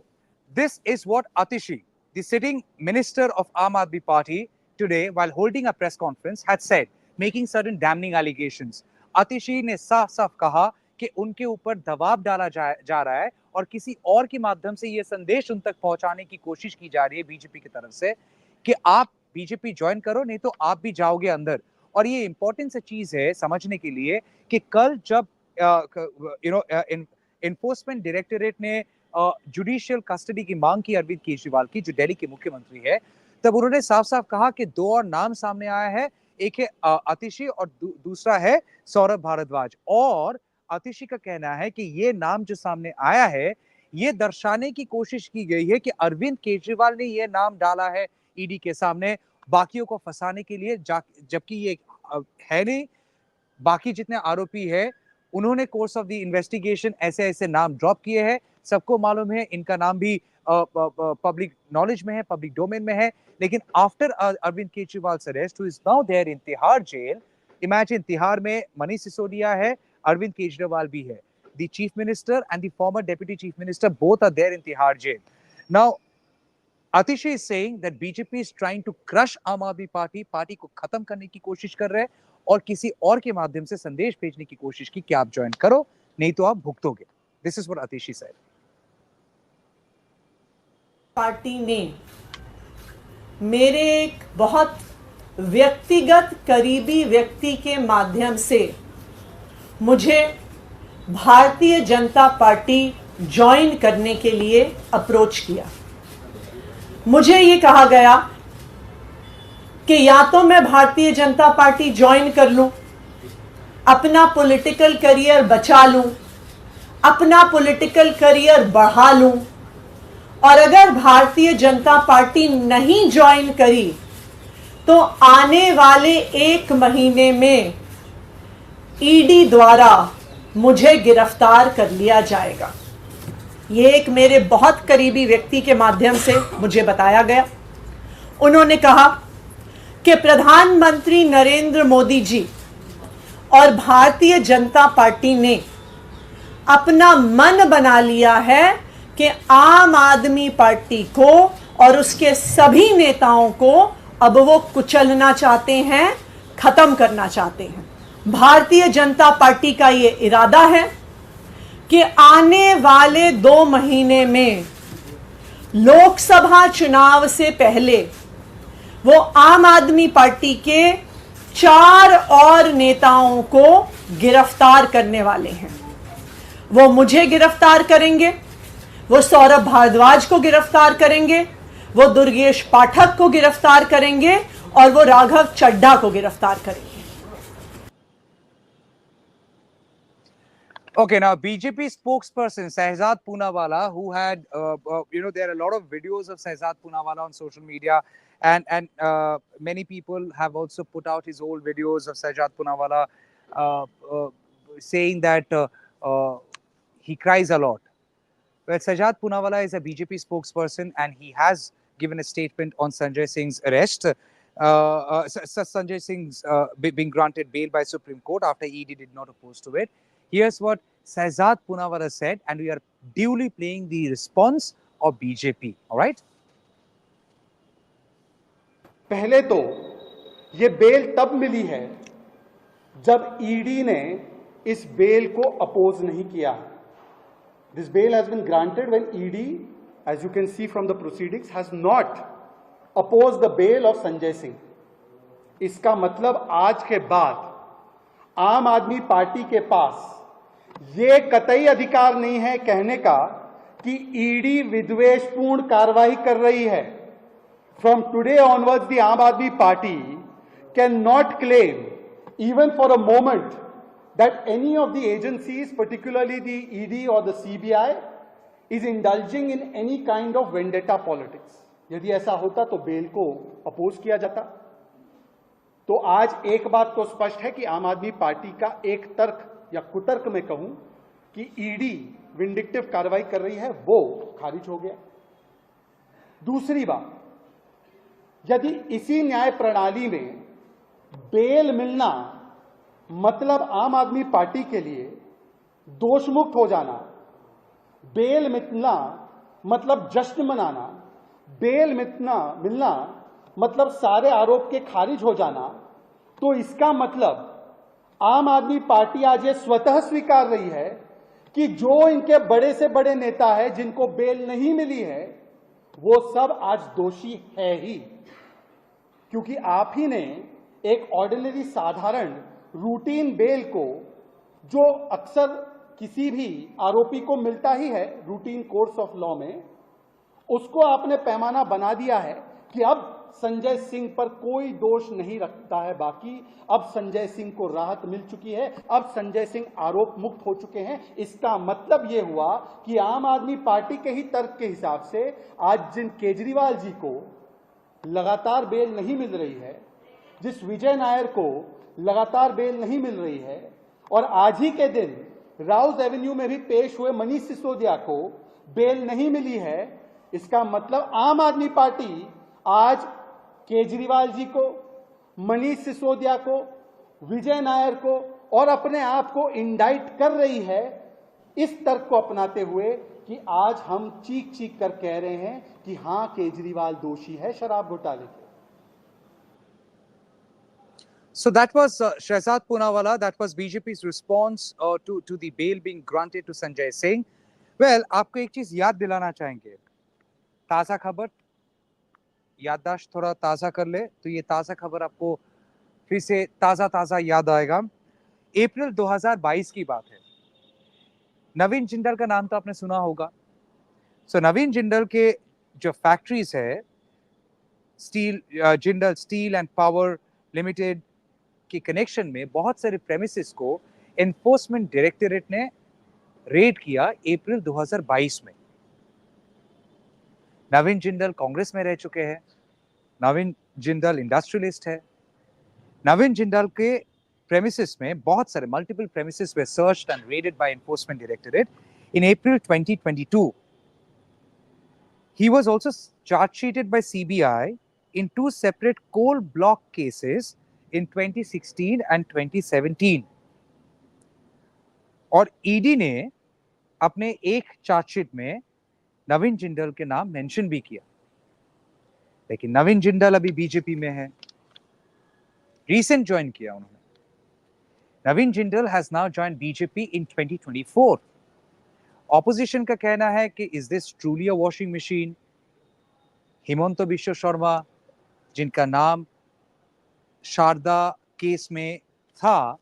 this is what Atishi, the sitting minister of Aam Aadmi Party, today while holding a press conference had said, making certain damning allegations. Atishi ने साफ साफ कहा कि उनके ऊपर दबाव डाला जा रहा है और किसी और के माध्यम से ये संदेश उन तक पहुंचाने की कोशिश की जा रही है बीजेपी की तरफ से कि आप बीजेपी ज्वाइन करो, नहीं तो आप भी जाओगे अंदर। और ये इंपॉर्टेंट सी चीज है समझने के लिए कि कल जब इन्फोर्समेंट डायरेक्टरेट ने जुडिशियल कस्टडी की मांग की अरविंद केजरीवाल की, जो दिल्ली के मुख्यमंत्री है, तब उन्होंने साफ साफ कहा कि 2 और नाम सामने आया है, एक है आतिशी और दूसरा है सौरभ भारद्वाज। और आतिशी का कहना है कि ये नाम जो सामने आया है, ये दर्शाने की कोशिश की गई है कि अरविंद केजरीवाल ने ये नाम डाला है ईडी के सामने बाकियों को फंसाने के लिए, जबकि ये है नहीं। बाकी जितने आरोपी है उन्होंने कोर्स ऑफ द इन्वेस्टिगेशन ऐसे ऐसे नाम ड्रॉप किए हैं। सबको मालूम है, इनका नाम भी पब्लिक नॉलेज में है, पब्लिक डोमेन में है। लेकिन after Arvind Kejriwal arrest, who is now there in Tihar jail, imagine Tihar में मनीष सिसोदिया है, अरविंद केजरीवाल भी है, the chief minister and the former deputy chief minister both are there in Tihar jail. Now Atishi is saying that BJP is trying to crush Aam Aadmi party को खत्म करने की कोशिश कर रहे हैं और किसी और के माध्यम से संदेश भेजने की कोशिश की कि आप ज्वाइन करो, नहीं तो आप भुगतोगे। This is what Atishi said. Party ने मेरे एक बहुत व्यक्तिगत करीबी व्यक्ति के माध्यम से मुझे भारतीय जनता पार्टी ज्वाइन करने के लिए अप्रोच किया। मुझे ये कहा गया कि या तो मैं भारतीय जनता पार्टी ज्वाइन कर लूं, अपना पॉलिटिकल करियर बचा लूं, अपना पॉलिटिकल करियर बढ़ा लूं, और अगर भारतीय जनता पार्टी नहीं ज्वाइन करी तो आने वाले 1 महीने में ईडी द्वारा मुझे गिरफ्तार कर लिया जाएगा। ये एक मेरे बहुत करीबी व्यक्ति के माध्यम से मुझे बताया गया। उन्होंने कहा कि प्रधानमंत्री नरेंद्र मोदी जी और भारतीय जनता पार्टी ने अपना मन बना लिया है कि आम आदमी पार्टी को और उसके सभी नेताओं को अब वो कुचलना चाहते हैं, खत्म करना चाहते हैं। भारतीय जनता पार्टी का ये इरादा है कि आने वाले 2 महीने में लोकसभा चुनाव से पहले वो आम आदमी पार्टी के 4 और नेताओं को गिरफ्तार करने वाले हैं। वो मुझे गिरफ्तार करेंगे, वो सौरभ भारद्वाज को गिरफ्तार करेंगे, वो दुर्गेश पाठक को गिरफ्तार करेंगे और वो राघव चड्ढा को गिरफ्तार करेंगे। Okay, now BJP spokesperson Shehzad Poonawalla, who had, there are a lot of videos of Shehzad Poonawalla on social media, and many people have also put out his old videos of Shehzad Poonawalla saying that he cries a lot. Well, Shehzad Poonawalla is a BJP spokesperson, and he has given a statement on Sanjay Singh's arrest. Sanjay Singh's being granted bail by Supreme Court after ED did not oppose to it. Here's what Shehzad Poonawalla said, and we are duly playing the response of BJP. All right? पहले तो ये bell तब मिली है जब ED ने इस bell को oppose नहीं किया। This bail has been granted when ED, as you can see from the proceedings, has not opposed the bail of Sanjay Singh. इसका मतलब आज के बाद आम आदमी पार्टी के पास ये कतई अधिकार नहीं है कहने का कि ईडी विद्वेषपूर्ण कार्रवाई कर रही है। From today onwards, the Aam Aadmi Party cannot claim, even for a moment, that any of the agencies, particularly the ED or the CBI, is indulging in any kind of vendetta politics. यदि ऐसा होता तो bell को oppose किया जाता। तो आज एक बात तो स्पष्ट है कि आम आदमी पार्टी का एक तर्क या कुतर्क में कहूं कि ईडी विंडिक्टिव कार्रवाई कर रही है, वो खारिज हो गया। दूसरी बात, यदि इसी न्याय प्रणाली में बेल मिलना मतलब आम आदमी पार्टी के लिए दोषमुक्त हो जाना, बेल मिलना मतलब जश्न मनाना, बेल मिलना मतलब सारे आरोप के खारिज हो जाना, तो इसका मतलब आम आदमी पार्टी आज ये स्वतः स्वीकार रही है कि जो इनके बड़े से बड़े नेता है जिनको बेल नहीं मिली है, वो सब आज दोषी है ही। क्योंकि आप ही ने एक ऑर्डिनरी साधारण रूटीन बेल को, जो अक्सर किसी भी आरोपी को मिलता ही है रूटीन कोर्स ऑफ लॉ में, उसको आपने पैमाना बना दिया है कि अब संजय सिंह पर कोई दोष नहीं रखता है बाकी, अब संजय सिंह को राहत मिल चुकी है, अब संजय सिंह आरोप मुक्त हो चुके हैं। इसका मतलब यह हुआ कि आम आदमी पार्टी के ही तर्क के हिसाब से आज जिन केजरीवाल जी को लगातार बेल नहीं मिल रही है, जिस विजय नायर को लगातार बेल नहीं मिल रही है, और आज ही के दिन राउज एवेन्यू में भी पेश हुए मनीष सिसोदिया को बेल नहीं मिली है, इसका मतलब आम आदमी पार्टी आज केजरीवाल जी को, मनीष सिसोदिया को, विजय नायर को और अपने आप को इंडाइट कर रही है इस तर्क को अपनाते हुए कि आज हम चीख चीख कर कह रहे हैं कि हां केजरीवाल दोषी है शराब घोटाले के। So that was Shehzad Poonawala. That was BJP's response to the bail being granted to Sanjay Singh. Well, आपको एक चीज याद दिलाना चाहेंगे, ताजा खबर, याददाश्त थोड़ा ताजा कर ले तो ये ताजा खबर आपको फिर से ताजा ताजा याद आएगा। अप्रैल 2022 की बात है। नवीन जिंदल का नाम तो आपने सुना होगा। सो नवीन जिंदल के जो फैक्ट्रीज है, steel Jindal steel and power limited के कनेक्शन में बहुत सारे प्रेमिसेस को एनफोर्समेंट डायरेक्टरेट ने रेड किया अप्रैल 2022 में। नवीन जिंदल कांग्रेस में रह चुके हैं, नवीन जिंदल इंडस्ट्रियलिस्ट है। नवीन जिंदल के प्रेमिसेस में बहुत सारे multiple premises were searched and raided by Enforcement Directorate in April 2022. He was also charge sheeted by CBI in two separate coal block cases in 2016 and 2017. और ईडी ने अपने एक चार्जशीट में नवीन जिंदल के नाम मेंशन भी किया, लेकिन नवीन जिंदल अभी बीजेपी में है, रिसेंट ज्वाइन किया उन्होंने। Naveen Jindal has now join BJP in 2024. Opposition का कहना है कि is this truly a washing machine? Hemant Biswa Sarma, जिनका नाम शारदा केस में था,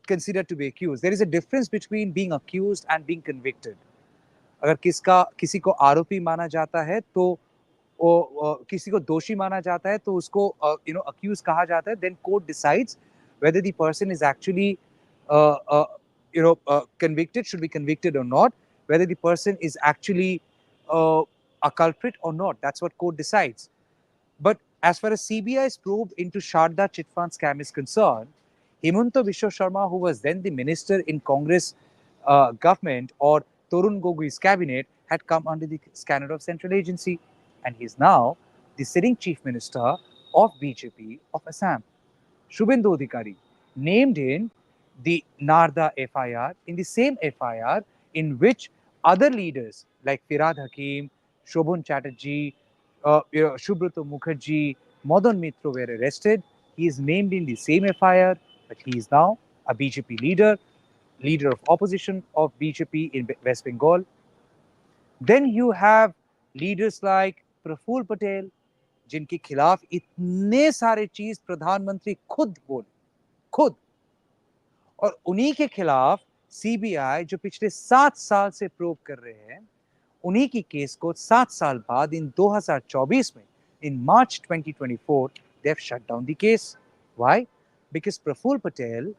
considered to be accused. There is a difference between being accused and being convicted. अगर किसी को आरोपी माना जाता है तो किसी को दोषी माना जाता है तो उसको accused कहा जाता है. Then court decides whether the person is actually convicted, should be convicted or not, whether the person is actually a culprit or not. That's what court decides. But as far as CBI's probe into Sharda chit fund scam is concerned, Hemanta Biswa Sharma, who was then the minister in Congress government or Torun Gogoi's cabinet, had come under the scanner of central agency, and he is now the sitting chief minister of BJP of Assam. Shubhendu Adhikari, named in the Narda FIR, in the same FIR in which other leaders like Firad Hakim, Shobhan Chatterjee, Subrata Mukherjee, Madan Mitra were arrested. He is named in the same FIR, but he is now a BJP leader of opposition of BJP in West Bengal. Then you have leaders like Praful Patel, जिनके खिलाफ इतने सारे चीज प्रधानमंत्री खुद बोले, खुद, और उन्हीं के खिलाफ सीबीआई जो पिछले 7 साल से प्रोब कर रहे हैं, उन्हीं की केस को 7 साल बाद इन 2024 में, in March 2024, they have shut down the case. Why? Because Praful Patel,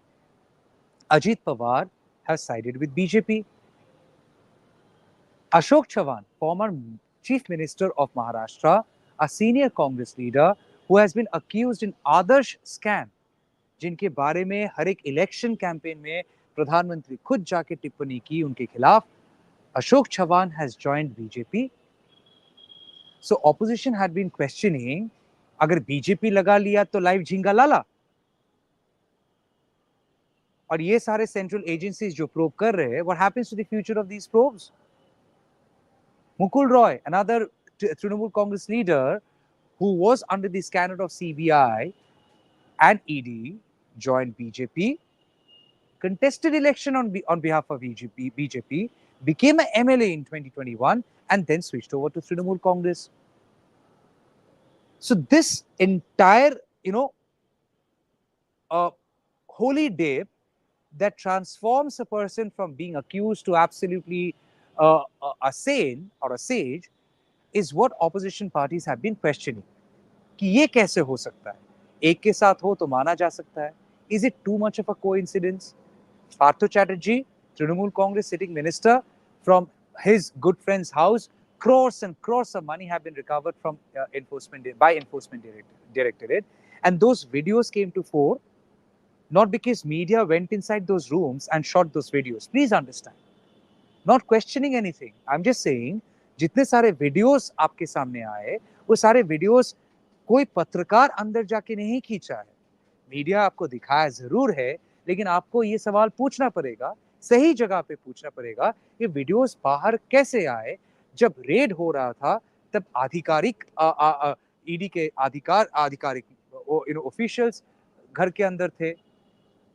Ajit Pawar have sided with BJP. Ashok Chavan, former Chief Minister of Maharashtra, a senior Congress leader who has been accused in Adarsh scam, जिनके बारे में हर एक election campaign में प्रधानमंत्री खुद जाके टिप्पणी की उनके खिलाफ, Ashok Chavan has joined BJP. So opposition had been questioning, अगर बीजेपी लगा लिया तो लाइव झींगा लाला, और ये सारे सेंट्रल एजेंसीज जो प्रोब कर रहे हैं, what happens to the future of these probes? Mukul Roy, another Trinamool Congress leader who was under the scanner of CBI and ED, joined BJP, contested election on behalf of BJP, became an MLA in 2021, and then switched over to Trinamool Congress. So this entire, holy dip that transforms a person from being accused to absolutely a sane or a sage is what opposition parties have been questioning. कि ये कैसे हो सकता है? एक के साथ हो तो माना जा सकता है. Is it too much of a coincidence? Partho Chatterjee, Trinamool Congress sitting minister, from his good friend's house, crores and crores of money have been recovered from enforcement directorate, and those videos came to fore not because media went inside those rooms and shot those videos. Please understand. Not questioning anything, I am just saying जितने सारे videos आपके सामने आए वो सारे videos कोई पत्रकार अंदर जाके नहीं खींचा है, मीडिया आपको दिखाया जरूर है, लेकिन आपको ये सवाल पूछना पड़ेगा, सही जगह पे पूछना पड़ेगा, ये वीडियोस बाहर कैसे आए? जब रेड हो रहा था तब आधिकारिक ईडी के आधिकारिक ऑफिशियल्स घर के अंदर थे,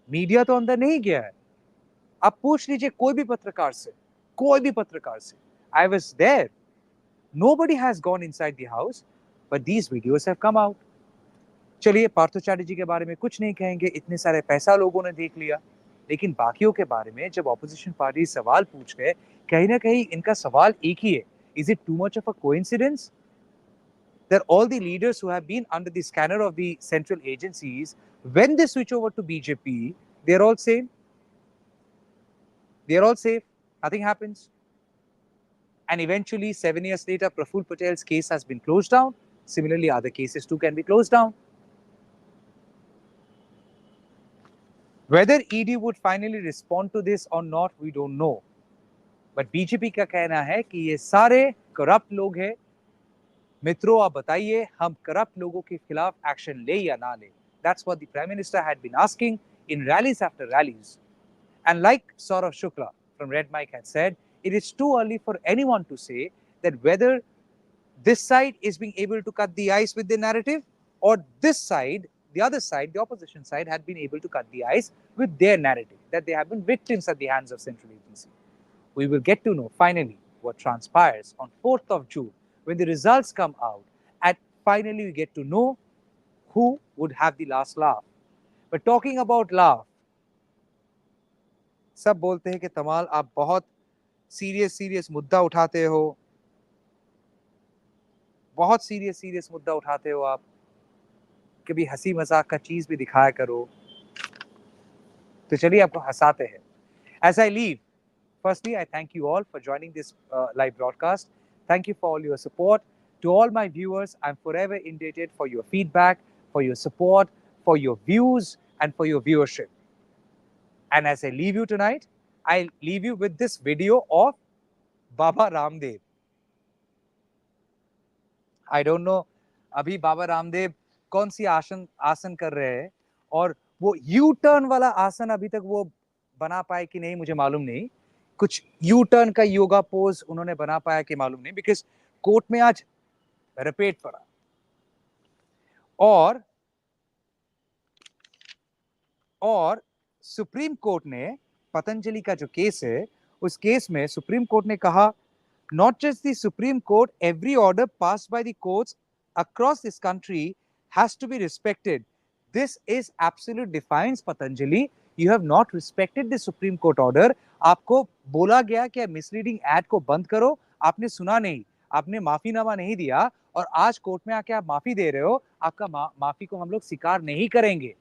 मीडिया तो अंदर नहीं गया है। आप पूछ लीजिए कोई भी पत्रकार से, कोई भी पत्रकार से, I was there, nobody has gone inside the house, but these videos have come out. चलिए पार्थाचार्य जी के बारे में कुछ नहीं कहेंगे, इतने सारे पैसा लोगों ने देख लिया, लेकिन बाकियों के बारे में जब ऑपोजिशन पार्टी सवाल पूछ गए, कहीं ना कहीं इनका सवाल एक ही है, is it too much of a coincidence that all the leaders who have been under the scanner of the central agencies, when they switch over to BJP, they're all same, they're all safe, nothing happens, and eventually 7 years later Praful Patel's case has been closed down. Similarly, other cases too can be closed down. Whether ED would finally respond to this or not, we don't know. But BJP का कहना है कि ये सारे corrupt लोग हैं। मित्रों, आप बताइए, हम करप्ट लोगों के खिलाफ एक्शन ले या ना ले? That's what the Prime Minister had been asking in rallies after rallies. And like Saurav Shukla from Red Mike had said, it is too early for anyone to say that whether this side is being able to cut the ice with the narrative, or this side, the other side, the opposition side, had been able to cut the ice with their narrative, that they have been victims at the hands of central agency. We will get to know finally what transpires on 4th of June when the results come out, and finally we get to know who would have the last laugh. But talking about laugh, सब बोलते हैं कि तमाल आप बहुत serious मुद्दा उठाते हो, बहुत सीरियस मुद्दा उठाते हो आप, कभी हंसी मजाक का चीज भी दिखाया करो। तो चलिए आपको हंसाते हैं। As I leave, firstly I thank you all for joining this live broadcast. Thank you for all your support. To all my viewers, I'm forever indebted for your feedback, for your support, for your views, and for your viewership. And as I leave you tonight, I leave you with this video of Baba Ramdev. I don't know अभी बाबा रामदेव कौन सी आसन कर रहे हैं, और वो U turn वाला आसन अभी तक वो बना पाए कि नहीं मुझे मालूम नहीं, कुछ यू टर्न का योगा पोज उन्होंने बना पाया कि मालूम नहीं, बिकॉज कोर्ट में आज रिपीट पड़ा। और सुप्रीम कोर्ट ने पतंजलि का जो केस है, उस केस में सुप्रीम कोर्ट ने कहा, not just the Supreme Court, every order passed by the courts across this country has to be respected. This is absolute defiance, Patanjali. You have not respected the Supreme Court order. आपको बोला गया कि misleading add को बंद करो, आपने सुना नहीं, आपने माफीनामा नहीं दिया, और आज कोर्ट में आके आप माफी दे रहे हो। आपका माफी को हम लोग स्वीकार नहीं करेंगे।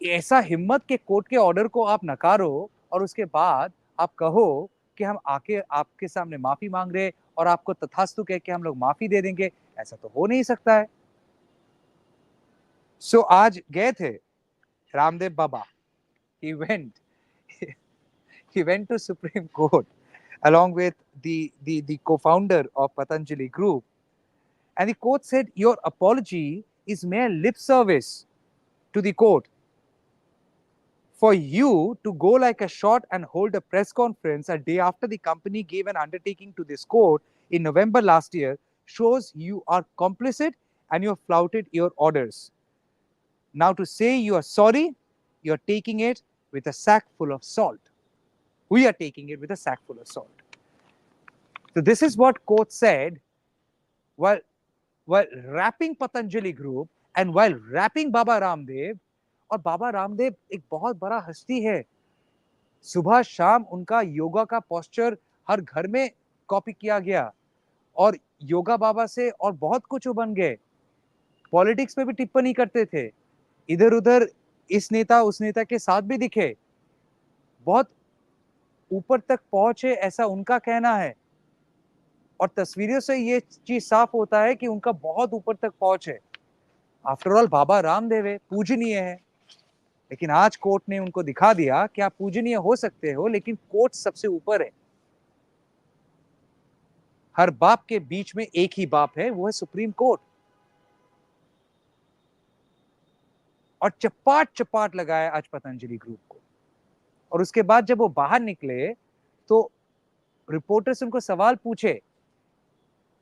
ऐसा हिम्मत के कोर्ट के ऑर्डर को आप नकारो और उसके बाद आप कहो कि हम आके आपके सामने माफी मांग रहे और आपको तथास्तु कह के हम लोग माफी दे देंगे, ऐसा तो हो नहीं सकता है। सो आज गए थे Ramdev Baba, he went to Supreme Court along with the co-founder of Patanjali Group, and the court said your apology is mere lip service to the court. For you to go like a shot and hold a press conference a day after the company gave an undertaking to this court in November last year shows you are complicit and you have flouted your orders. Now to say you are sorry, you are taking it with a sack full of salt. We are taking it with a sack full of salt. So this is what court said while rapping Patanjali Group and while rapping Baba Ramdev. और बाबा रामदेव एक बहुत बड़ा हस्ती है, सुबह शाम उनका योगा का पोस्चर हर घर में कॉपी किया गया, और योगा बाबा से और बहुत कुछ बन गए। पॉलिटिक्स में भी टिप्पणी करते थे, इधर उधर इस नेता उस नेता के साथ भी दिखे, बहुत ऊपर तक पहुंचे, ऐसा उनका कहना है। और तस्वीरों से ये चीज साफ होता है कि उनका बहुत ऊपर तक पहुंच है। आफ्टर ऑल बाबा रामदेव है, पूजनीय है। लेकिन आज कोर्ट ने उनको दिखा दिया कि आप पूजनीय हो सकते हो, लेकिन कोर्ट सबसे ऊपर है। हर बाप के बीच में एक ही बाप है, वो है सुप्रीम कोर्ट। और चपाट चपाट लगाया आज पतंजलि ग्रुप को। और उसके बाद जब वो बाहर निकले तो रिपोर्टर्स उनको सवाल पूछे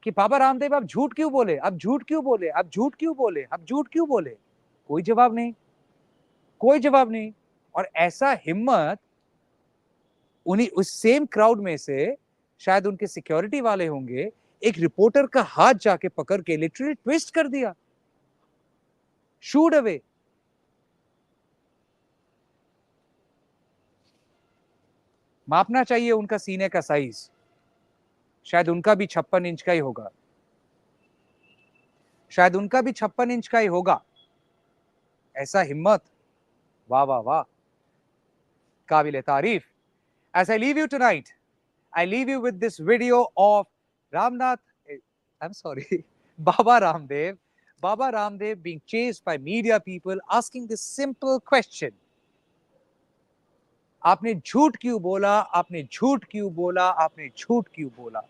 कि बाबा रामदेव आप झूठ क्यों बोले, आप झूठ क्यों बोले, आप झूठ क्यों बोले, आप झूठ क्यों बोले? कोई जवाब नहीं, कोई जवाब नहीं। और ऐसा हिम्मत उन्हीं उस सेम क्राउड में से, शायद उनके सिक्योरिटी वाले होंगे, एक रिपोर्टर का हाथ जाके पकड़ के लिटरली ट्विस्ट कर दिया, शूड अवे। मापना चाहिए उनका सीने का साइज, शायद उनका भी 56 इंच का ही होगा, शायद उनका भी 56 इंच का ही होगा। ऐसा हिम्मत, वाह वाह वाह, काबिल तारीफ। As I leave you tonight, I leave you with this video of Ramnath, I'm sorry, Baba Ramdev, Baba Ramdev being chased by media people asking this simple question. आपने झूठ क्यों बोला, आपने झूठ क्यों बोला, आपने झूठ क्यों बोला?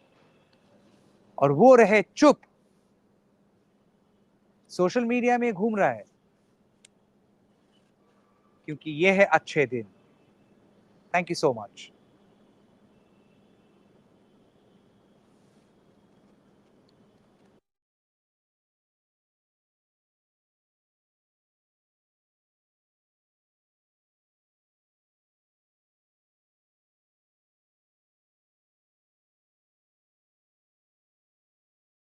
और वो रहे चुप। सोशल मीडिया में घूम रहा है क्योंकि ये है अच्छे दिन। Thank you so much.